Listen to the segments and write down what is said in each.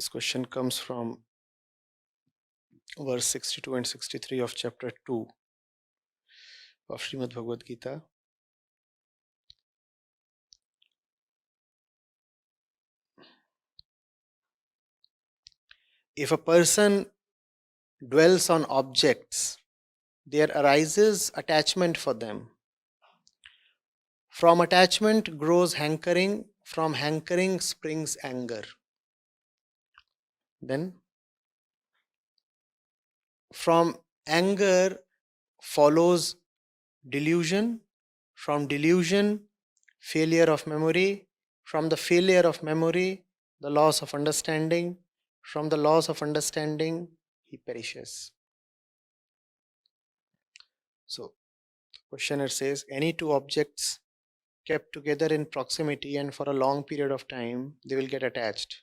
This question comes from verse 62 and 63 of chapter 2 of Shreemad Bhagavad Gita. If a person dwells on objects, there arises attachment for them. From attachment grows hankering, from hankering springs anger. Then, from anger follows delusion, from delusion, failure of memory, from the failure of memory, the loss of understanding, from the loss of understanding, he perishes. So, questioner says, any two objects kept together in proximity and for a long period of time, they will get attached.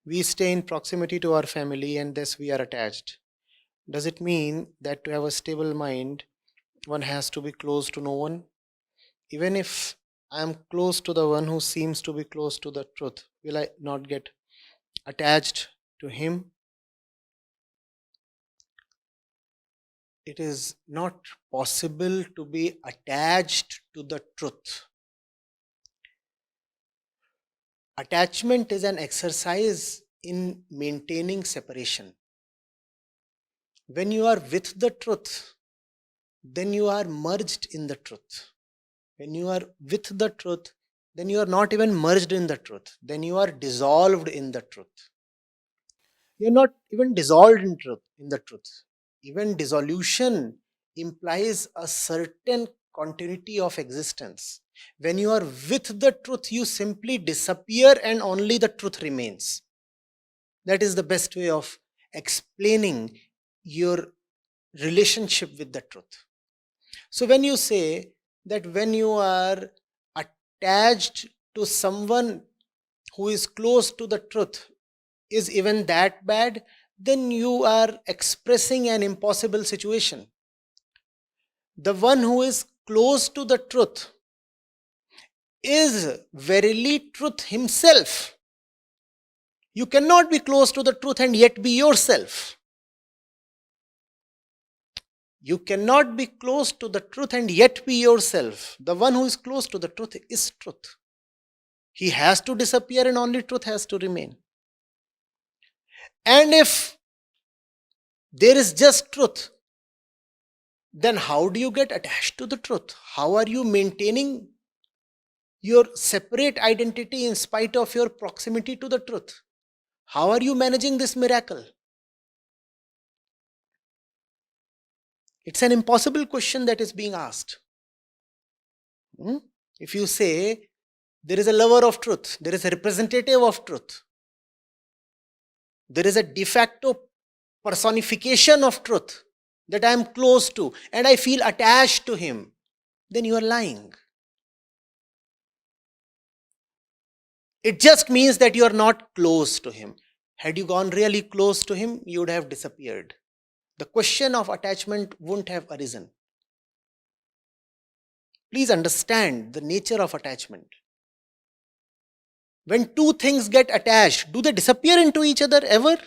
We stay in proximity to our family and thus we are attached. Does it mean that to have a stable mind, one has to be close to no one? Even if I am close to the one who seems to be close to the truth, will I not get attached to him? It is not possible to be attached to the truth. Attachment is an exercise in maintaining separation. When you are with the truth, then you are merged in the truth. When you are with the truth, then you are not even merged in the truth. Then you are dissolved in the truth. You are not even dissolved in the truth. Even dissolution implies a certain continuity of existence. When you are with the truth, you simply disappear and only the truth remains. That is the best way of explaining your relationship with the truth. So when you say that when you are attached to someone who is close to the truth is even that bad, then you are expressing an impossible situation. The one who is close to the truth is verily truth himself. You cannot be close to the truth and yet be yourself. You cannot be close to the truth and yet be yourself. The one who is close to the truth is truth. He has to disappear and only truth has to remain. And if there is just truth, then how do you get attached to the truth? How are you maintaining your separate identity in spite of your proximity to the truth? How are you managing this miracle? It's an impossible question that is being asked. If you say there is a lover of truth, there is a representative of truth, there is a de facto personification of truth that I am close to and I feel attached to him, then you are lying. It just means that you are not close to him. Had you gone really close to him, you would have disappeared. The question of attachment wouldn't have arisen. Please understand the nature of attachment. When two things get attached, do they disappear into each other ever?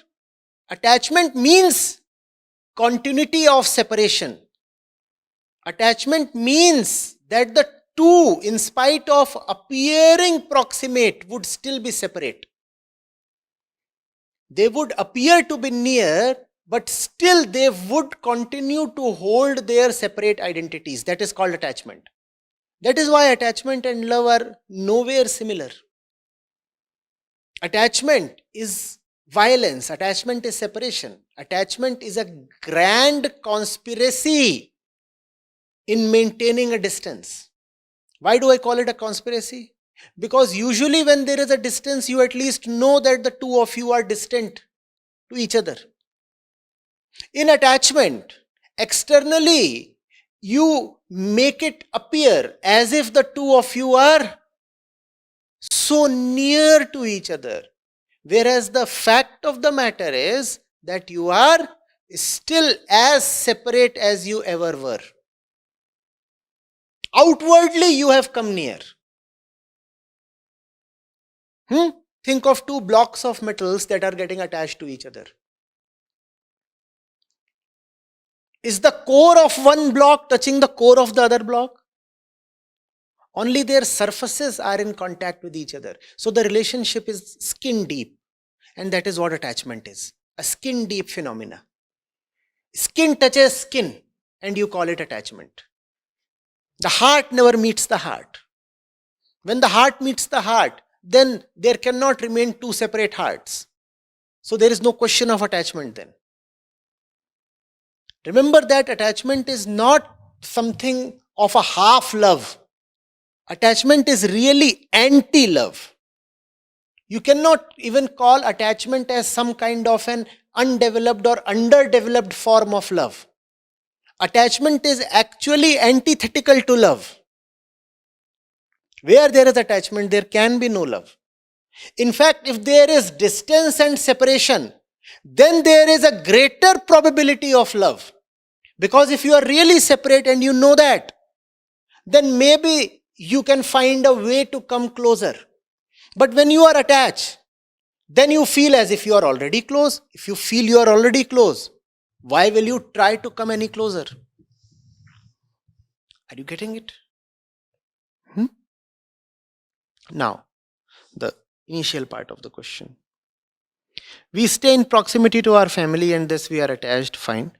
Attachment means continuity of separation. Attachment means that the two, in spite of appearing proximate, would still be separate. They would appear to be near, but still they would continue to hold their separate identities. That is called attachment. That is why attachment and love are nowhere similar. Attachment is violence. Attachment is separation. Attachment is a grand conspiracy in maintaining a distance. Why do I call it a conspiracy? Because usually when there is a distance, you at least know that the two of you are distant to each other. In attachment, externally, you make it appear as if the two of you are so near to each other. Whereas the fact of the matter is that you are still as separate as you ever were. Outwardly, you have come near. Think of two blocks of metals that are getting attached to each other. Is the core of one block touching the core of the other block? Only their surfaces are in contact with each other. So the relationship is skin deep. And that is what attachment is. A skin deep phenomena. Skin touches skin and you call it attachment. The heart never meets the heart. When the heart meets the heart, then there cannot remain two separate hearts. So there is no question of attachment then. Remember that attachment is not something of a half love. Attachment is really anti-love. You cannot even call attachment as some kind of an undeveloped or underdeveloped form of love. Attachment is actually antithetical to love. Where there is attachment, there can be no love. In fact, if there is distance and separation, then there is a greater probability of love. Because if you are really separate and you know that, then maybe you can find a way to come closer. But when you are attached, then you feel as if you are already close. If you feel you are already close, why will you try to come any closer? Are you getting it? Now, the initial part of the question. We stay in proximity to our family and thus we are attached, fine.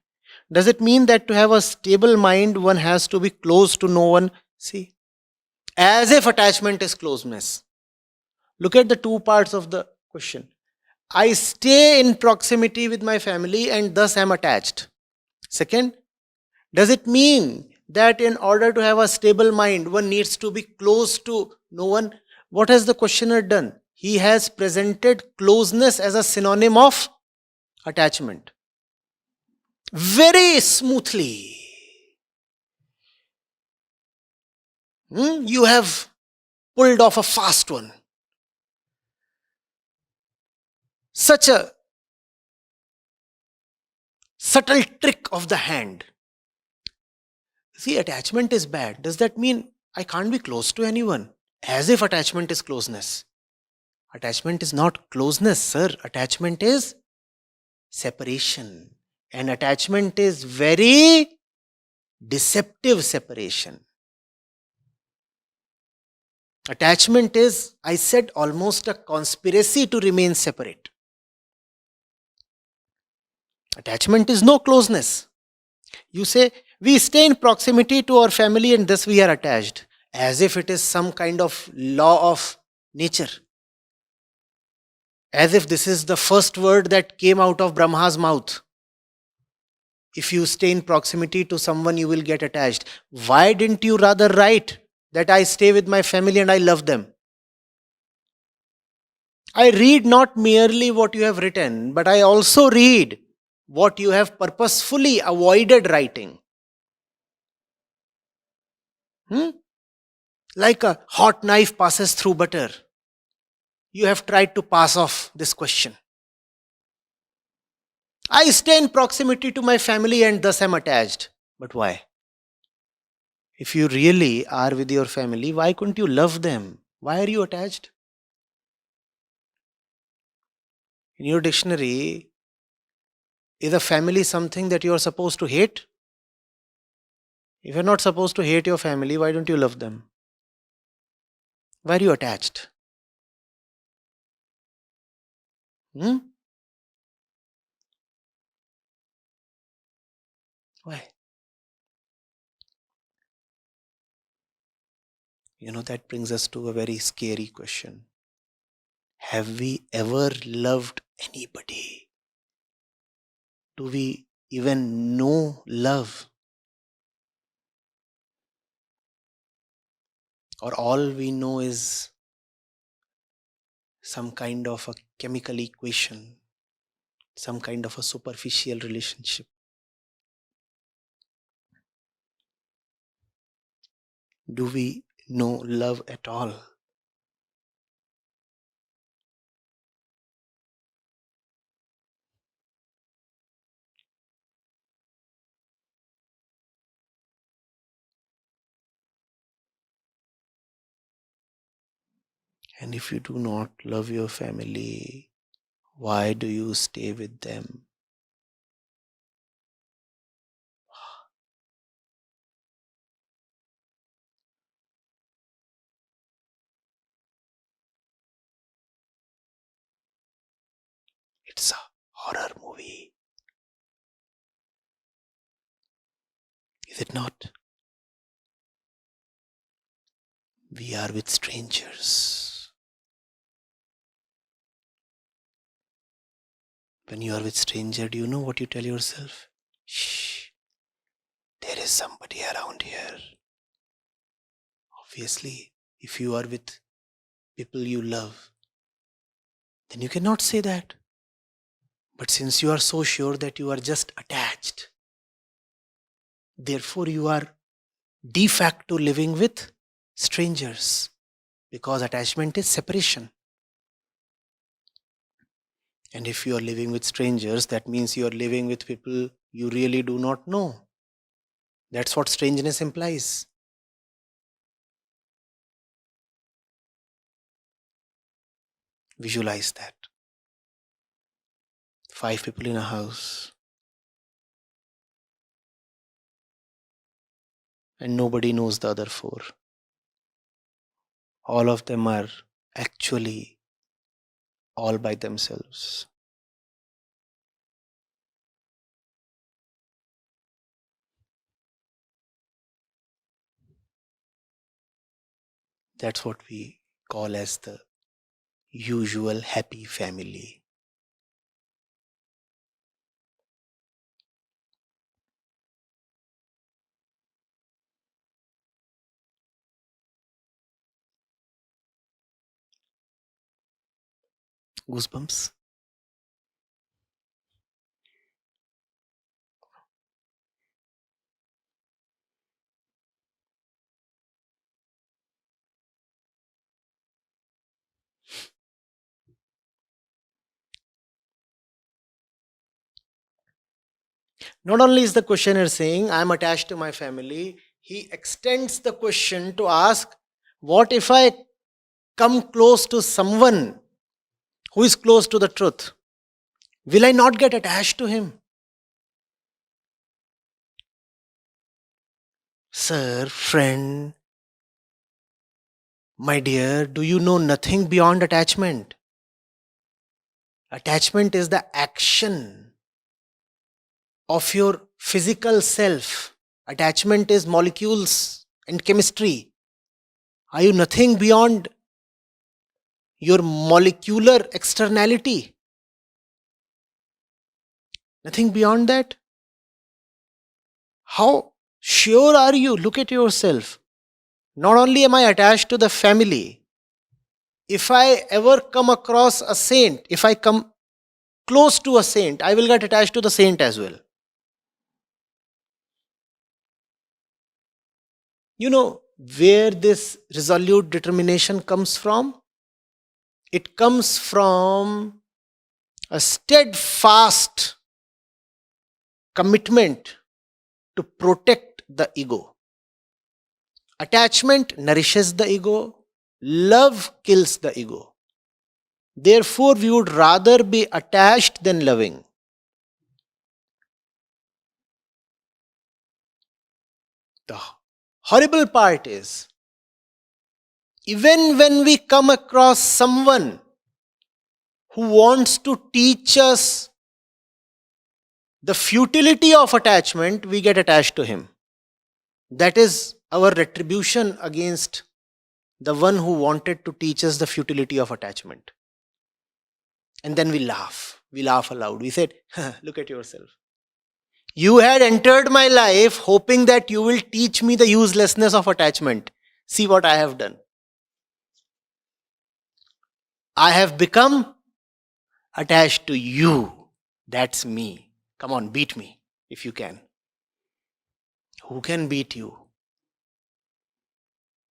Does it mean that to have a stable mind, one has to be close to no one? See, as if attachment is closeness. Look at the two parts of the question. I stay in proximity with my family and thus am attached. Second, does it mean that in order to have a stable mind, one needs to be close to no one? What has the questioner done? He has presented closeness as a synonym of attachment. Very smoothly. You have pulled off a fast one. Such a subtle trick of the hand. See, attachment is bad. Does that mean I can't be close to anyone? As if attachment is closeness. Attachment is not closeness, sir. Attachment is separation. And attachment is very deceptive separation. Attachment is, I said, almost a conspiracy to remain separate. Attachment is no closeness. You say, we stay in proximity to our family and thus we are attached. As if it is some kind of law of nature. As if this is the first word that came out of Brahma's mouth. If you stay in proximity to someone, you will get attached. Why didn't you rather write that I stay with my family and I love them? I read not merely what you have written, but I also read what you have purposefully avoided writing. Like a hot knife passes through butter. You have tried to pass off this question. I stay in proximity to my family and thus am attached. But why? If you really are with your family, why couldn't you love them? Why are you attached? In your dictionary, is a family something that you are supposed to hate? If you're not supposed to hate your family, why don't you love them? Why are you attached? Why? That brings us to a very scary question. Have we ever loved anybody? Do we even know love? Or all we know is some kind of a chemical equation, some kind of a superficial relationship? Do we know love at all? And if you do not love your family, why do you stay with them? It's a horror movie. Is it not? We are with strangers. When you are with stranger, do you know what you tell yourself? Shh, there is somebody around here. Obviously, if you are with people you love, then you cannot say that. But since you are so sure that you are just attached, therefore you are de facto living with strangers, because attachment is separation. And if you are living with strangers, that means you are living with people you really do not know. That's what strangeness implies. Visualize that. 5 people in a house, and nobody knows the other 4. All of them are actually all by themselves. That's what we call as the usual happy family. Goosebumps? Not only is the questioner saying, I am attached to my family, he extends the question to ask, what if I come close to someone who is close to the truth? Will I not get attached to him? Sir, friend, my dear, do you know nothing beyond attachment? Attachment is the action of your physical self. Attachment is molecules and chemistry. Are you nothing beyond your molecular externality? Nothing beyond that? How sure are you? Look at yourself. Not only am I attached to the family, if I ever come across a saint, if I come close to a saint, I will get attached to the saint as well. You know where this resolute determination comes from? It comes from a steadfast commitment to protect the ego. Attachment nourishes the ego, love kills the ego. Therefore, we would rather be attached than loving. The horrible part is, even when we come across someone who wants to teach us the futility of attachment, we get attached to him. That is our retribution against the one who wanted to teach us the futility of attachment. And then we laugh. We laugh aloud. We said, look at yourself. You had entered my life hoping that you will teach me the uselessness of attachment. See what I have done. I have become attached to you. That's me. Come on, beat me if you can. Who can beat you?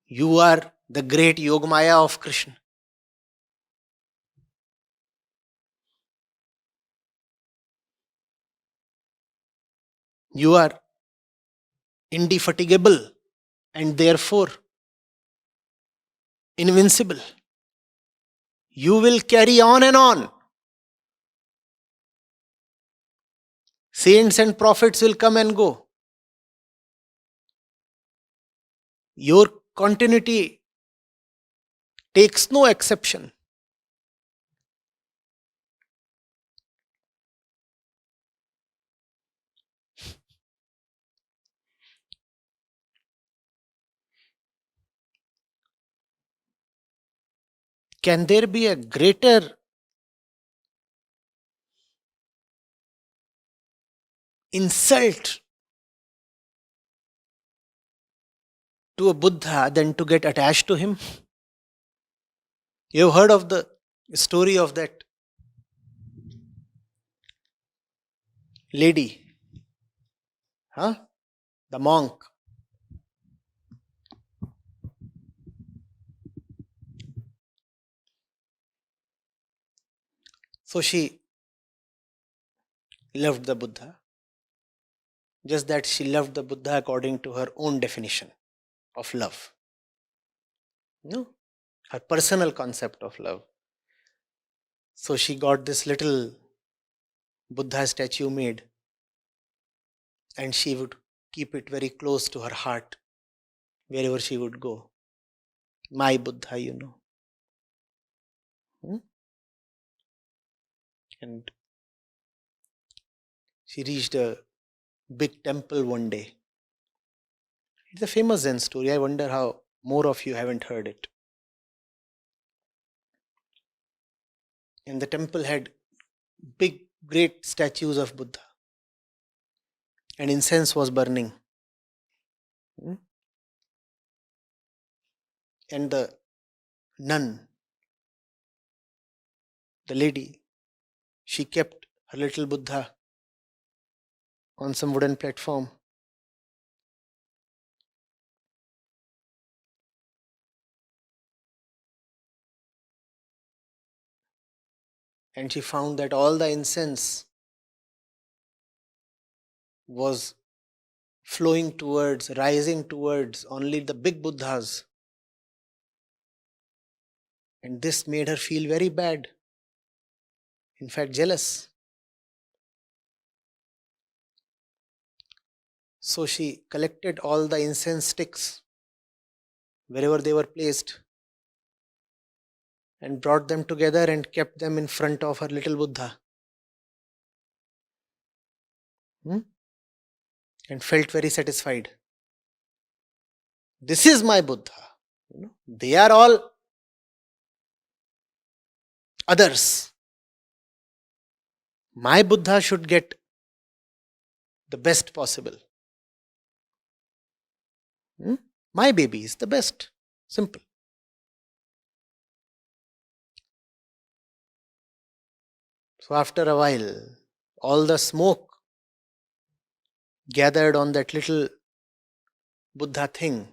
You are the great Yogamaya of Krishna. You are indefatigable and therefore invincible. You will carry on and on. Saints and prophets will come and go. Your continuity takes no exception. Can there be a greater insult to a Buddha than to get attached to him? You've heard of the story of that lady, huh? The monk. So she loved the Buddha, just that she loved the Buddha according to her own definition of love. No? Her personal concept of love. So she got this little Buddha statue made, and she would keep it very close to her heart wherever she would go. My Buddha, you know. And she reached a big temple one day. It's a famous Zen story. I wonder how more of you haven't heard it. And the temple had big, great statues of Buddha. And incense was burning. And the nun, the lady, she kept her little Buddha on some wooden platform. And she found that all the incense was flowing towards, rising towards only the big Buddhas. And this made her feel very bad. In fact, jealous. So she collected all the incense sticks wherever they were placed and brought them together and kept them in front of her little Buddha. And felt very satisfied. This is my Buddha. They are all others. My Buddha should get the best possible. My baby is the best. Simple. So after a while, all the smoke gathered on that little Buddha thing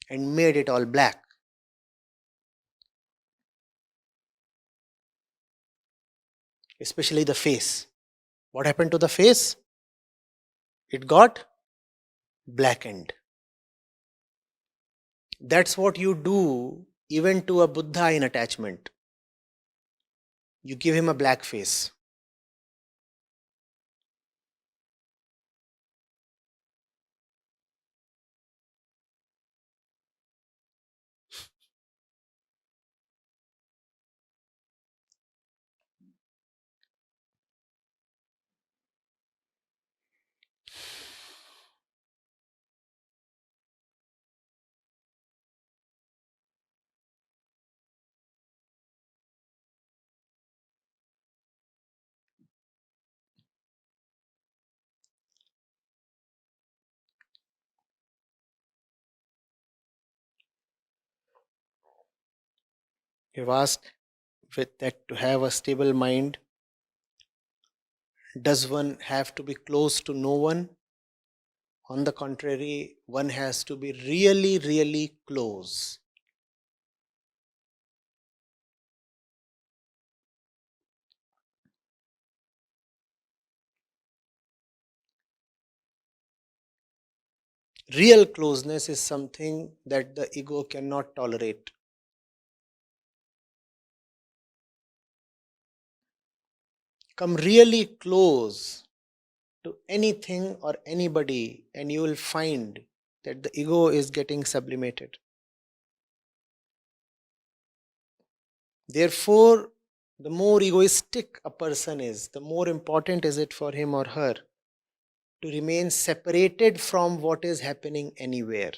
and made it all black. Especially the face. What happened to the face? It got blackened. That's what you do even to a Buddha in attachment. You give him a black face. You've asked with that to have a stable mind. Does one have to be close to no one? On the contrary, one has to be really, really close. Real closeness is something that the ego cannot tolerate. Come really close to anything or anybody, and you will find that the ego is getting sublimated. Therefore, the more egoistic a person is, the more important is it for him or her to remain separated from what is happening anywhere.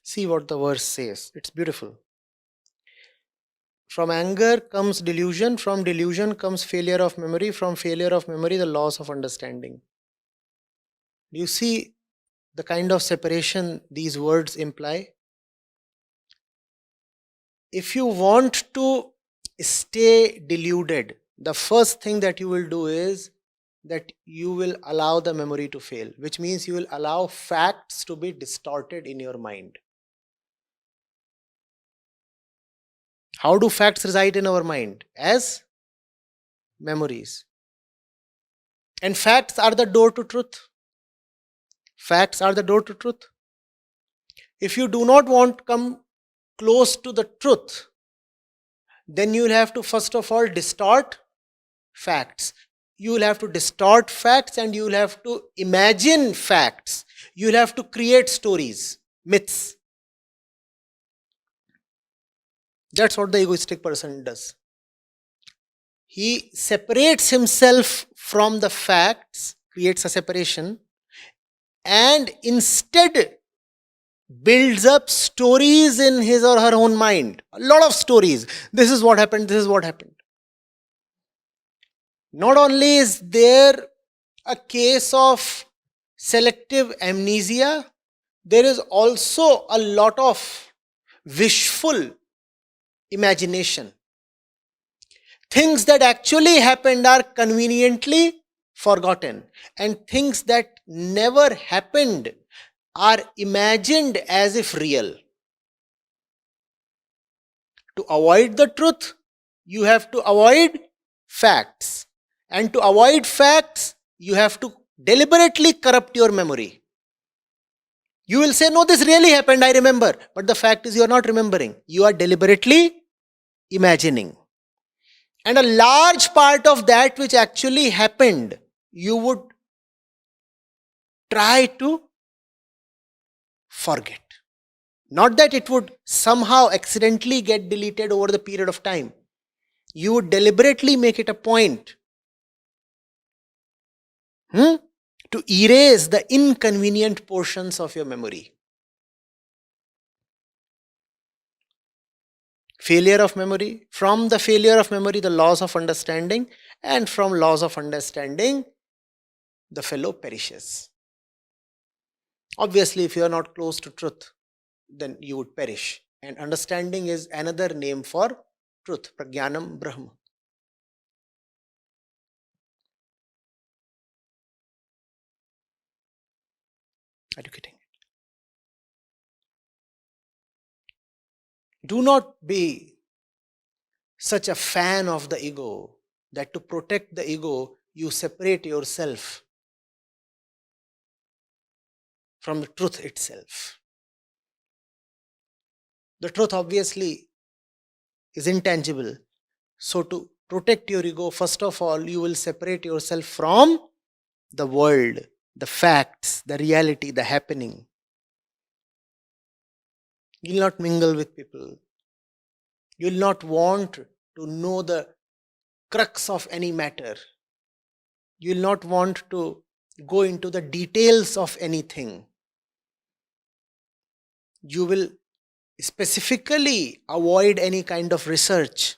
See what the verse says. It's beautiful. From anger comes delusion. From delusion comes failure of memory. From failure of memory, the loss of understanding. Do you see the kind of separation these words imply? If you want to stay deluded, the first thing that you will do is that you will allow the memory to fail, which means you will allow facts to be distorted in your mind. How do facts reside in our mind? As memories. And facts are the door to truth. Facts are the door to truth. If you do not want to come close to the truth, then you will have to first of all distort facts. You will have to distort facts and you will have to imagine facts. You will have to create stories, myths. That's what the egoistic person does. He separates himself from the facts, creates a separation, and instead builds up stories in his or her own mind. A lot of stories. This is what happened, this is what happened. Not only is there a case of selective amnesia, there is also a lot of wishful imagination. Things that actually happened are conveniently forgotten, and things that never happened are imagined as if real. To avoid the truth, you have to avoid facts. And to avoid facts, you have to deliberately corrupt your memory. You will say, no, this really happened, I remember. But the fact is, you are not remembering. You are deliberately imagining. And a large part of that which actually happened, you would try to forget. Not that it would somehow accidentally get deleted over the period of time. You would deliberately make it a point to erase the inconvenient portions of your memory. Failure of memory. From the failure of memory, the loss of understanding. And from loss of understanding, the fellow perishes. Obviously, if you are not close to truth, then you would perish. And understanding is another name for truth. Prajnanam Brahma. Educating. Do not be such a fan of the ego that to protect the ego, you separate yourself from the truth itself. The truth obviously is intangible. So to protect your ego, first of all, you will separate yourself from the world, the facts, the reality, the happening. You will not mingle with people. You will not want to know the crux of any matter. You will not want to go into the details of anything. You will specifically avoid any kind of research.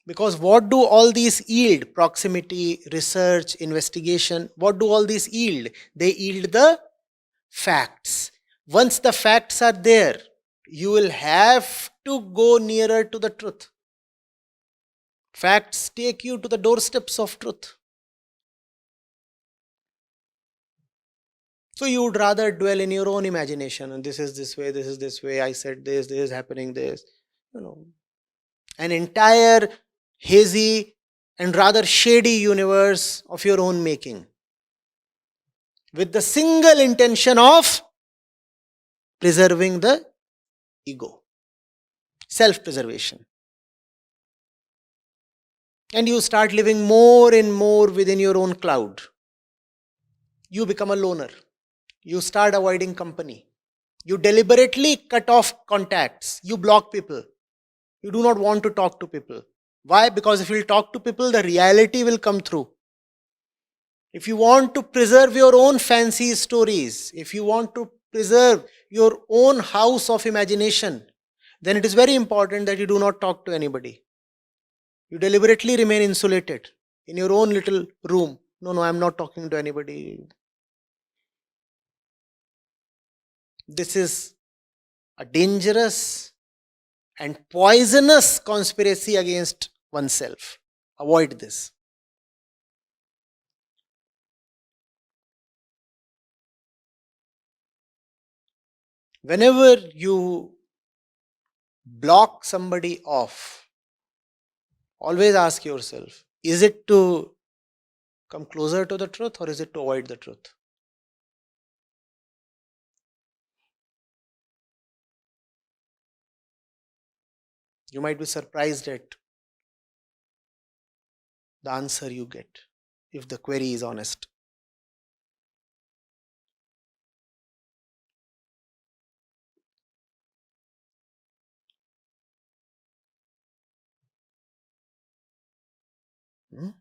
Because what do all these yield? Proximity, research, investigation. What do all these yield? They yield the facts. Once the facts are there, you will have to go nearer to the truth. Facts take you to the doorsteps of truth. So you would rather dwell in your own imagination, and this is this way, this is this way, I said this is happening this. An entire hazy and rather shady universe of your own making, with the single intention of preserving the ego. self-preservation. And you start living more and more within your own cloud. You become a loner. You start avoiding company. You deliberately cut off contacts. You block people. You do not want to talk to people. Why? Because if you talk to people, the reality will come through. If you want to preserve your own fancy stories, if you want to preserve your own house of imagination, then it is very important that you do not talk to anybody. You deliberately remain insulated in your own little room. No, I'm not talking to anybody. This is a dangerous and poisonous conspiracy against oneself. Avoid this. Whenever you block somebody off, always ask yourself, is it to come closer to the truth or is it to avoid the truth? You might be surprised at the answer you get if the query is honest. Hmm?